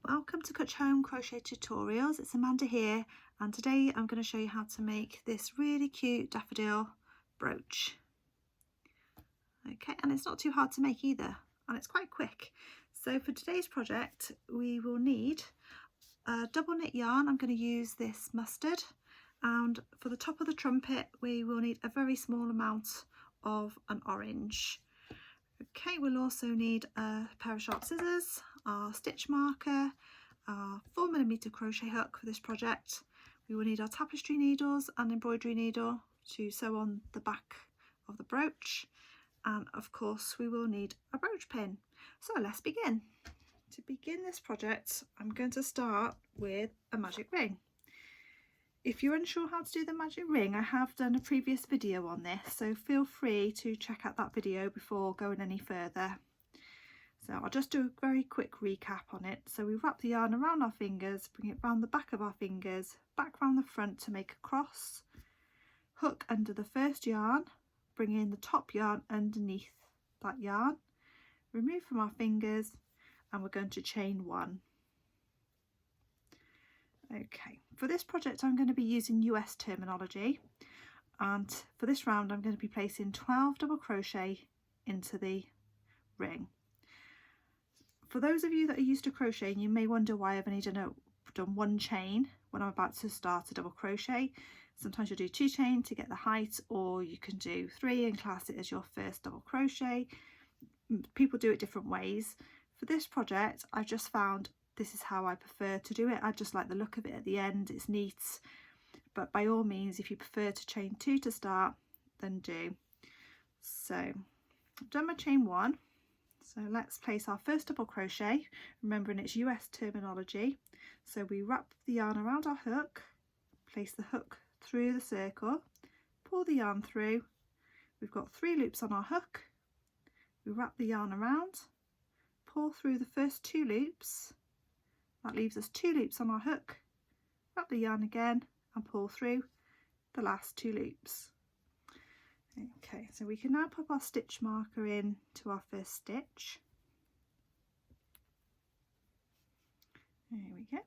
Welcome to Cut Home Crochet Tutorials. It's Amanda here, and today I'm going to show you how to make this really cute daffodil brooch. Okay, and it's not too hard to make either, and it's quite quick. So for today's project we will need a double knit yarn. I'm going to use this mustard, and for the top of the trumpet we will need a very small amount of an orange. Okay, we'll also need a pair of sharp scissors, our stitch marker, our 4mm crochet hook for this project. We will need our tapestry needles and embroidery needle to sew on the back of the brooch, and of course we will need a brooch pin. So let's begin. To begin this project I'm going to start with a magic ring. If you're unsure how to do the magic ring, I have done a previous video on this, so feel free to check out that video before going any further. So I'll just do a very quick recap on it. So we wrap the yarn around our fingers, bring it round the back of our fingers, back round the front to make a cross, hook under the first yarn, bring in the top yarn underneath that yarn, remove from our fingers, and we're going to chain one. Okay, for this project I'm going to be using US terminology, and for this round I'm going to be placing 12 double crochet into the ring. For those of you that are used to crocheting, you may wonder why I've only done one chain when I'm about to start a double crochet. Sometimes you'll do 2 chains to get the height, or you can do 3 and class it as your first double crochet. People do it different ways. For this project I've just found this is how I prefer to do it. I just like the look of it at the end, it's neat, but by all means if you prefer to chain 2 to start, then do. So I've done my chain 1, so let's place our first double crochet, remembering it's US terminology. So we wrap the yarn around our hook, place the hook through the circle, pull the yarn through, we've got 3 loops on our hook, we wrap the yarn around, pull through the first 2 loops. That leaves us 2 loops on our hook, wrap the yarn again and pull through the last 2 loops. Okay, so we can now pop our stitch marker in to our first stitch. There we go.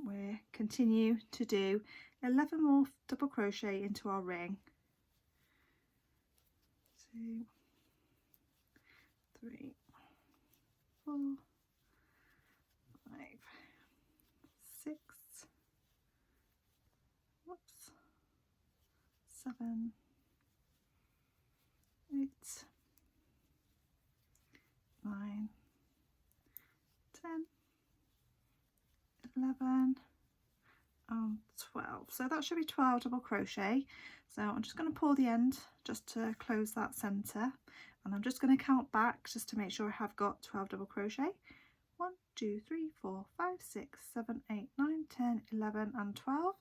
We'll continue to do 11 more double crochet into our ring. 2, 3, 4, 5, 6, 7, 8, 9, 10, 11 and 12. So that should be 12 double crochet. So I'm just going to pull the end just to close that center, and I'm just going to count back just to make sure I have got 12 double crochet. 1, 2, 3, 4, 5, 6, 7, 8, 9, 10, 11 and 12.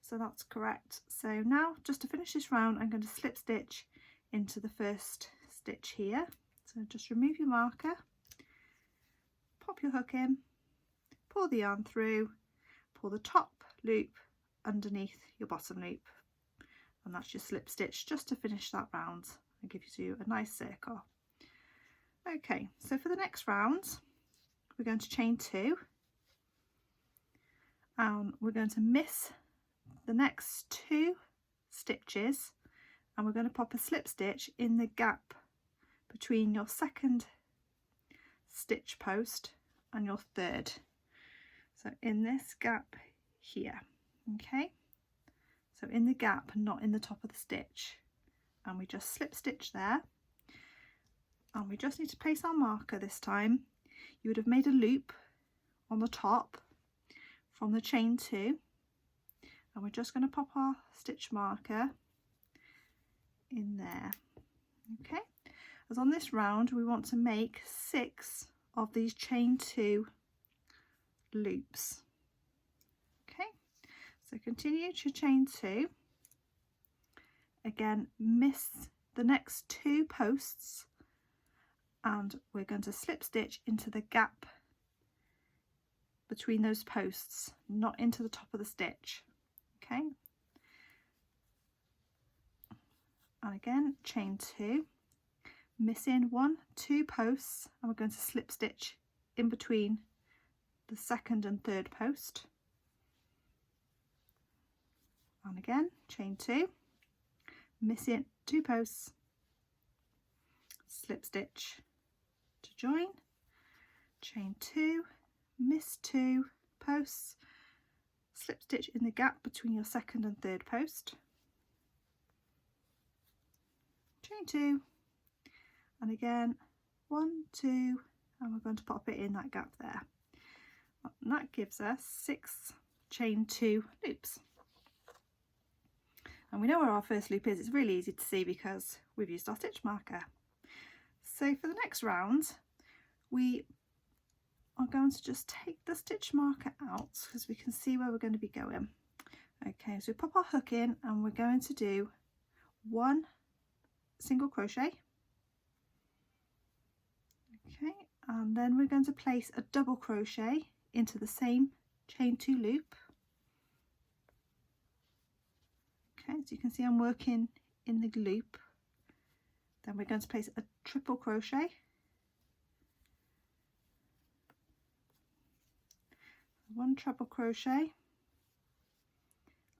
So that's correct. So now just to finish this round I'm going to slip stitch into the first stitch here. So just remove your marker, pop your hook in, pull the yarn through, pull the top loop underneath your bottom loop, and that's your slip stitch just to finish that round and gives you a nice circle. Okay, so for the next round we're going to chain 2, and we're going to miss the next 2 stitches, and we're going to pop a slip stitch in the gap between your second stitch post and your third. So in this gap here, okay, so in the gap, not in the top of the stitch, and we just slip stitch there, and we just need to place our marker this time. You would have made a loop on the top from the chain 2, and we're just going to pop our stitch marker in there. Okay, as on this round we want to make 6 of these chain 2 loops. Okay, so continue to chain 2, again miss the next 2 posts, and we're going to slip stitch into the gap between those posts, not into the top of the stitch. Okay, and again chain 2, missing 1, 2 posts, and we're going to slip stitch in between the second and third post, and again chain 2, missing 2 posts, slip stitch to join, chain 2, miss 2 posts, slip stitch in the gap between your second and third post, chain 2, and again 1, 2, and we're going to pop it in that gap there, and that gives us 6 chain 2 loops. And we know where our first loop is. It's really easy to see because we've used our stitch marker. So for the next round, we are going to just take the stitch marker out because we can see where we're going to be going. Okay, so we pop our hook in and we're going to do 1 single crochet. Okay, and then we're going to place a double crochet into the same chain 2 loop. Okay, so you can see I'm working in the loop. Then we're going to place a triple crochet, one treble crochet,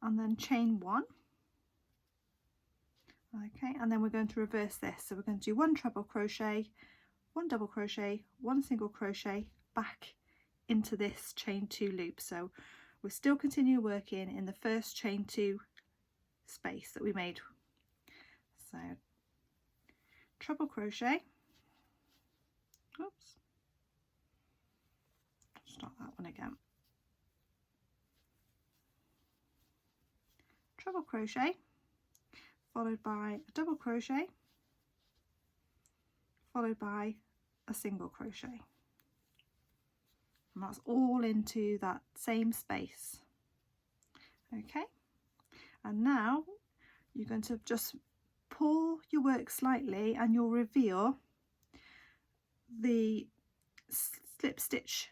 and then chain 1. Okay, and then we're going to reverse this. So we're going to do 1 treble crochet, 1 double crochet, 1 single crochet back into this chain 2 loop. So we're still continue working in the first chain 2 space that we made. So treble crochet, oops, start that one again, treble crochet followed by a double crochet followed by a single crochet, and that's all into that same space. Okay, and now you're going to just pull your work slightly and you'll reveal the slip stitch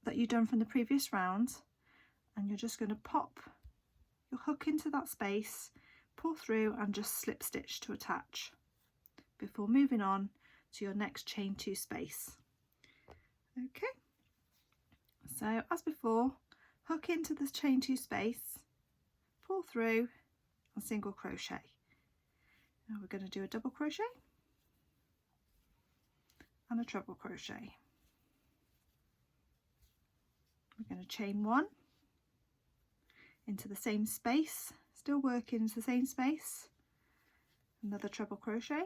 that you've done from the previous round, and you're just going to pop your hook into that space, pull through and just slip stitch to attach before moving on to your next chain 2 space. Okay, so as before, hook into this chain 2 space, pull through and single crochet. Now we're going to do a double crochet and a treble crochet. We're going to chain 1 into the same space, still working into the same space, another treble crochet,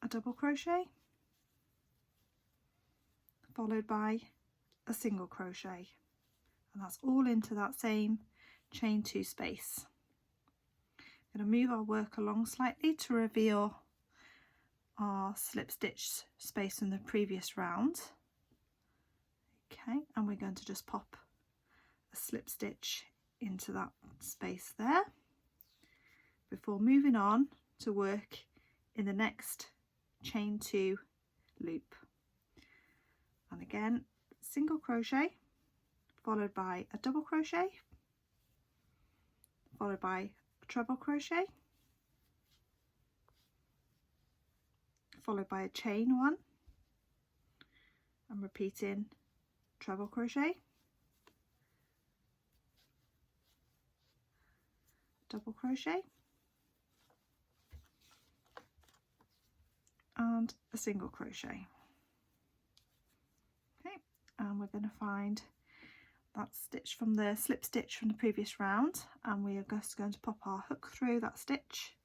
a double crochet, followed by a single crochet, and that's all into that same chain 2 space. I'm going to move our work along slightly to reveal our slip stitch space from the previous round. Okay, and we're going to just pop a slip stitch into that space there before moving on to work in the next chain 2 loop. And again, single crochet followed by a double crochet followed by a treble crochet followed by a chain 1 and repeating treble crochet, double crochet and a single crochet. Okay, and we're going to find that stitch from the slip stitch from the previous round, and we are just going to pop our hook through that stitch.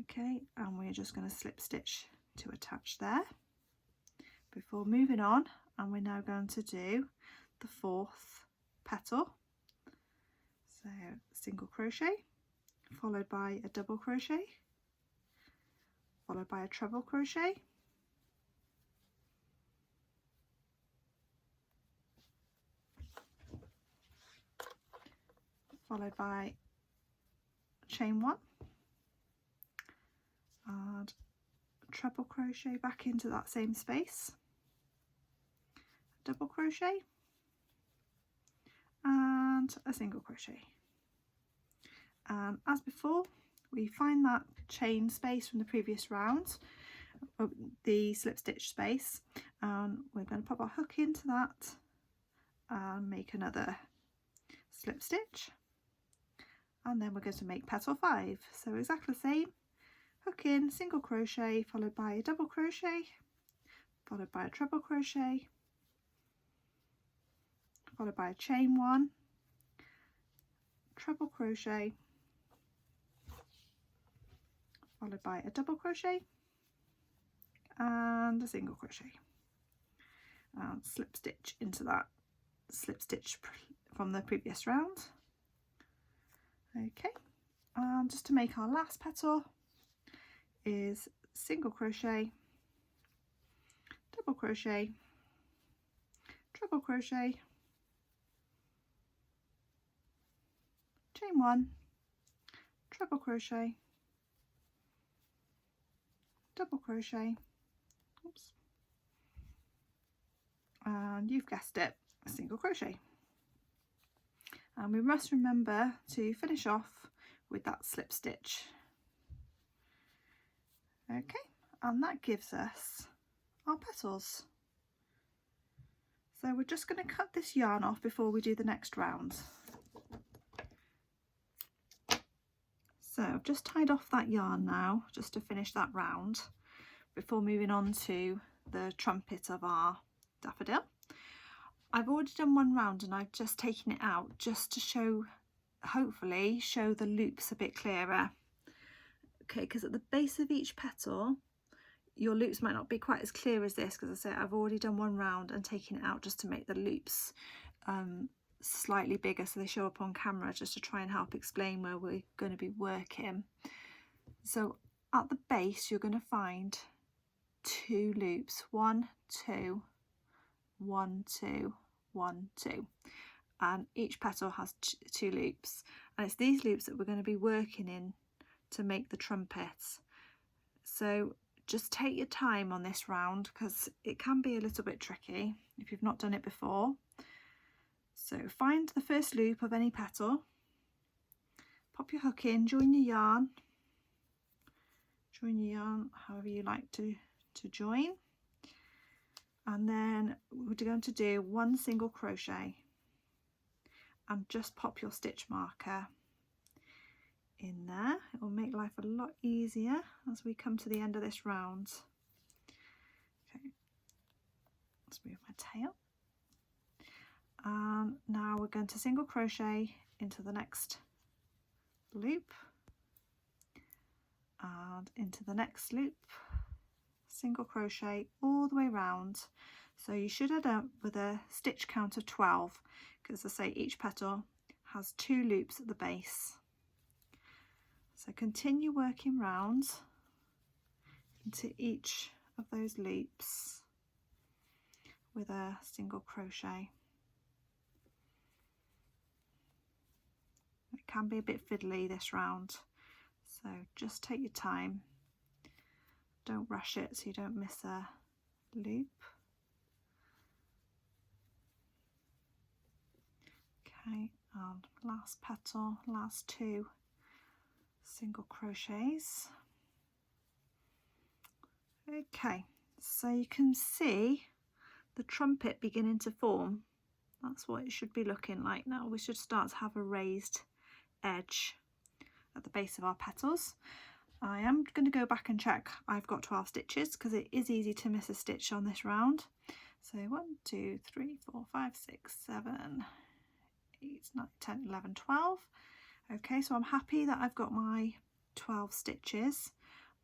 Okay, and we're just going to slip stitch to attach there before moving on, and we're now going to do the 4th petal. So single crochet followed by a double crochet followed by a treble crochet, followed by chain 1 and treble crochet back into that same space, double crochet and a single crochet. And as before, we find that chain space from the previous round the slip stitch space, and we're going to pop our hook into that and make another slip stitch, and then we're going to make petal 5. So exactly the same, hook in, single crochet followed by a double crochet followed by a treble crochet followed by a chain 1, treble crochet followed by a double crochet and a single crochet, and slip stitch into that slip stitch from the previous round. Okay, and just to make our last petal is single crochet, double crochet, treble crochet, chain 1, treble crochet, double crochet, oops, and you've guessed it, a single crochet. And we must remember to finish off with that slip stitch. Okay, and that gives us our petals. So we're just going to cut this yarn off before we do the next round. So I've just tied off that yarn now, just to finish that round before moving on to the trumpet of our daffodil. I've already done one round and I've just taken it out just to show, hopefully show the loops a bit clearer. Okay, because at the base of each petal your loops might not be quite as clear as this, because I say I've already done one round and taken it out just to make the loops slightly bigger so they show up on camera, just to try and help explain where we're going to be working. So at the base you're going to find 2 loops, 1, 2, 1, 2, 1, 2, and each petal has 2 loops, and it's these loops that we're going to be working in to make the trumpets. So just take your time on this round because it can be a little bit tricky if you've not done it before. So find the first loop of any petal, pop your hook in, join your yarn however you like to join, and then we're going to do 1 single crochet and just pop your stitch marker in there. It will make life a lot easier as we come to the end of this round. Okay, let's move my tail, and now we're going to single crochet into the next loop and into the next loop, single crochet all the way round. So you should end up with a stitch count of 12, because as I say, each petal has 2 loops at the base. So continue working round into each of those loops with a single crochet. It can be a bit fiddly this round, so just take your time. Don't rush it so you don't miss a loop. Okay, and last petal, last 2 single crochets. Okay, so you can see the trumpet beginning to form. That's what it should be looking like now. We should start to have a raised edge at the base of our petals. I am going to go back and check I've got 12 stitches, because it is easy to miss a stitch on this round. So 1, 2, 3, 4, 5, 6, 7, 8, 9, 10, 11, 12. Okay, so I'm happy that I've got my 12 stitches.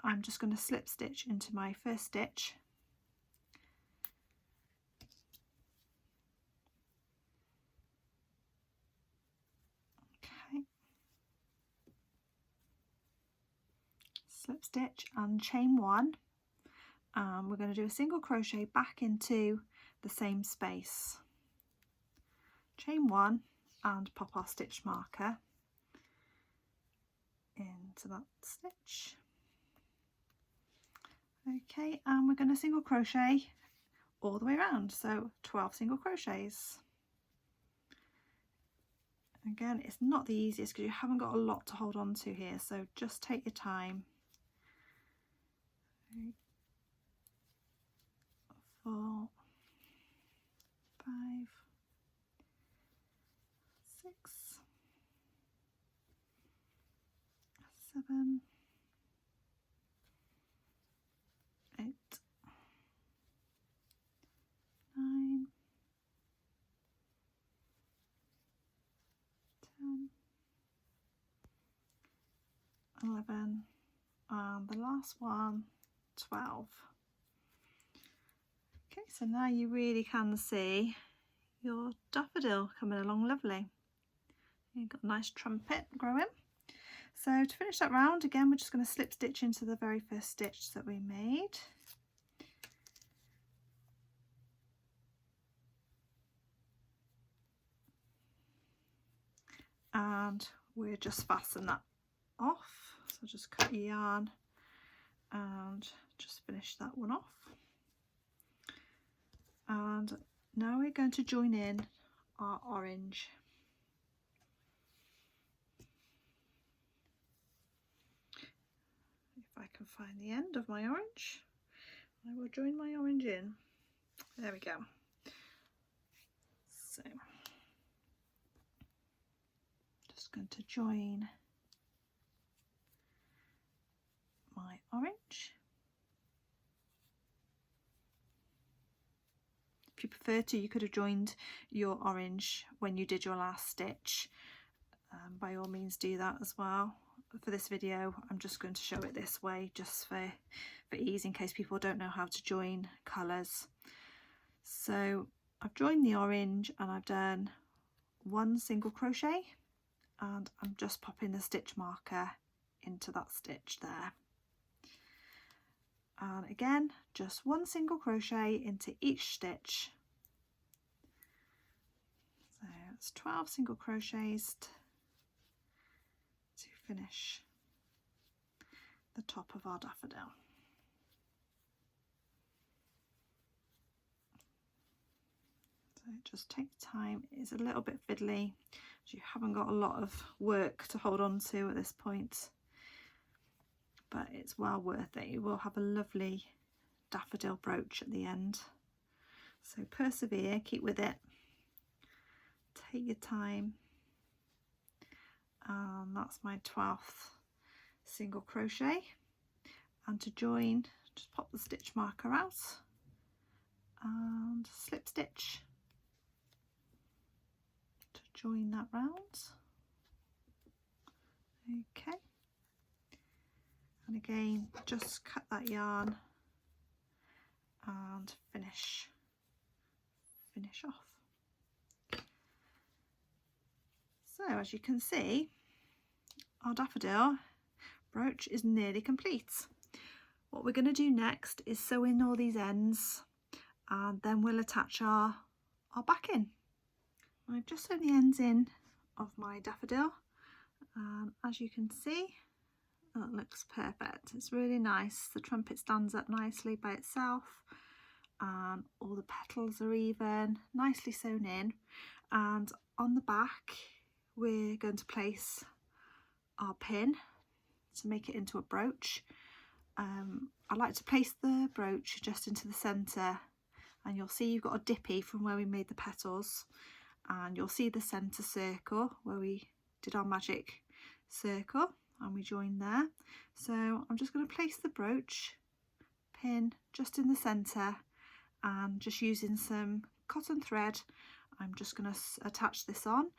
I'm just going to slip stitch into my first stitch. Okay, slip stitch and chain 1. We're going to do a single crochet back into the same space. Chain 1 and pop our stitch marker into that stitch. Okay, and we're going to single crochet all the way around, so 12 single crochets. Again, it's not the easiest because you haven't got a lot to hold on to here, so just take your time. 7, 8, 9, 10, 11, and the last one 12. Okay, so now you really can see your daffodil coming along lovely. You've got a nice trumpet growing. So to finish that round, again, we're just going to slip stitch into the very first stitch that we made. And we'll just fasten that off. So just cut your yarn and just finish that one off. And now we're going to join in our orange. If I can find the end of my orange, I will join my orange in. There we go. So just going to join my orange. If you prefer to, you could have joined your orange when you did your last stitch. By all means do that as well. For this video, I'm just going to show it this way, just for ease, in case people don't know how to join colours. So I've joined the orange and I've done one single crochet, and I'm just popping the stitch marker into that stitch there. And again, just one single crochet into each stitch. So it's 12 single crochets to finish the top of our daffodil. So just take time. It's a little bit fiddly, so you haven't got a lot of work to hold on to at this point, but it's well worth it. You will have a lovely daffodil brooch at the end. So persevere, keep with it, take your time. And that's my 12th single crochet, and to join, just pop the stitch marker out and slip stitch to join that round. Okay, and again, just cut that yarn and finish off. So as you can see, our daffodil brooch is nearly complete. What we're going to do next is sew in all these ends, and then we'll attach our backing. I've just sewn the ends in of my daffodil, and as you can see, that looks perfect. It's really nice. The trumpet stands up nicely by itself, and all the petals are even, nicely sewn in. And on the back, we're going to place our pin to make it into a brooch. I like to place the brooch just into the centre, and you'll see you've got a dippy from where we made the petals, and you'll see the centre circle where we did our magic circle and we joined there. So I'm just going to place the brooch pin just in the centre, and just using some cotton thread, I'm just going to attach this on.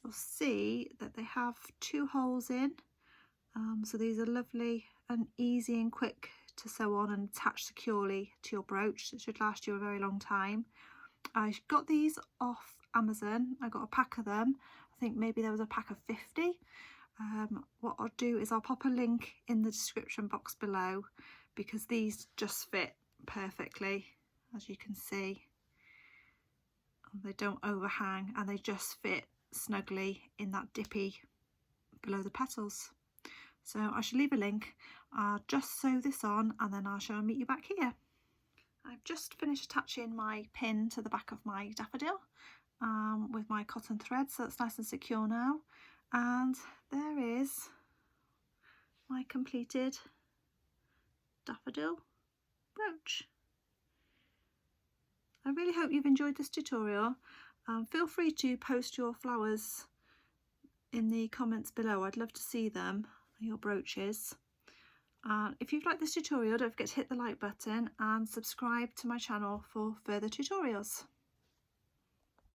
You'll see that they have 2 holes in, so these are lovely and easy and quick to sew on and attach securely to your brooch. It should last you a very long time. I got these off Amazon. I got a pack of them. I think maybe there was a pack of 50. What I'll do is I'll pop a link in the description box below, because these just fit perfectly, as you can see. They don't overhang and they just fit snugly in that dippy below the petals. So I shall leave a link. I'll just sew this on and then I shall meet you back here. I've just finished attaching my pin to the back of my daffodil with my cotton thread, so it's nice and secure now. And there is my completed daffodil brooch. I really hope you've enjoyed this tutorial. Feel free to post your flowers in the comments below. I'd love to see them. your brooches. And if you've liked this tutorial, don't forget to hit the like button and subscribe to my channel for further tutorials.